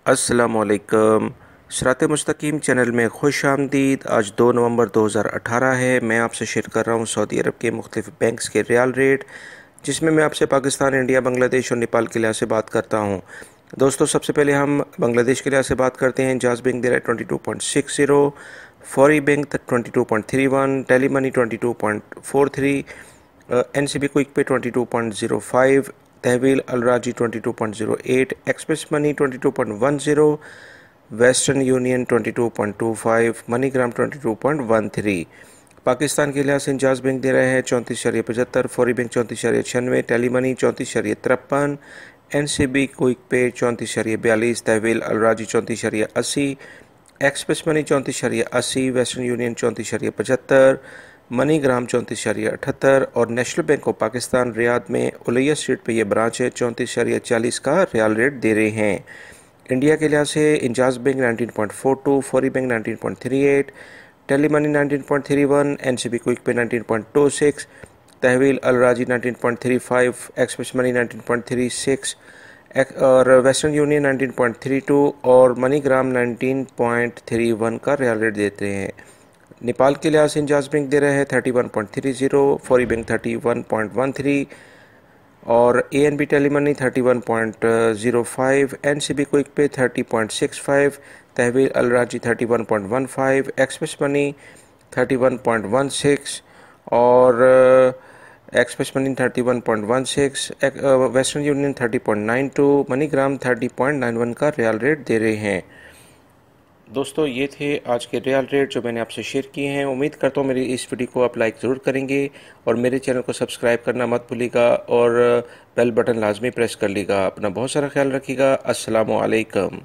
अस्सलामुअलैकुम। शरात मुस्तकीम चैनल में खुश आमदीद। आज 2 नवंबर 2018 है। मैं आपसे शेयर कर रहा हूँ सऊदी अरब के मुख्तलिफ बैंक्स के रियाल रेट, जिसमें मैं आपसे पाकिस्तान, इंडिया, बांग्लादेश और नेपाल के लिहाज से बात करता हूँ। दोस्तों, सबसे पहले हम बांग्लादेश के लिहाज से बात करते हैं। इंजाज बैंक दे रहा है 22.60, Fawri bank 22.31, Tele Money 22.43, NCB quick Pay 22.05, Tahweel Al Rajhi 22.08, Express Money 22.10, Western Union 22.25, MoneyGram 22.13। Pakistan के लिहाज से इंजाज बैंक दे रहे हैं 34.75, Fawri bank 34.96, Tele Money 34.53, NCB quick Pay 34.42, Tahweel Al Rajhi 34.80, Express Money 34.80, Western Union 34.75, MoneyGram 34.78 और National Bank of Pakistan Riyadh में Olaya street पे ये branch है 34.40 का रियाल रेट दे रहे हैं। इंडिया के लिहाज से इंजाज bank 19.42, Fawri bank 19.38, tele money 19.31, NCB quick pay 19.26, तहवील अलराजी 19.35, express money 19.36 और वेस्टर्न यूनियन 19.32 और मनीग्राम 19.31 का रियाल रेट देते हैं। नेपाल के लिहाज से इंजाज बैंक दे रहे हैं 31.30, फौरी बैंक 31.13 और ANB tele money 31.05, NCB quick pay 30.65, Tahweel Alrajhi 31.15, express money 31.16 और express money 31.16, Western Union 30.92, MoneyGram 30.91 का रियाल रेट दे रहे हैं। दोस्तों, ये थे आज के रियल रेट जो मैंने आपसे शेयर किए हैं। उम्मीद करता हूँ मेरी इस वीडियो को आप लाइक ज़रूर करेंगे और मेरे चैनल को सब्सक्राइब करना मत भूलिएगा और बेल बटन लाजमी प्रेस कर लीजिएगा। अपना बहुत सारा ख्याल रखिएगा। अस्सलामु अलैकुम।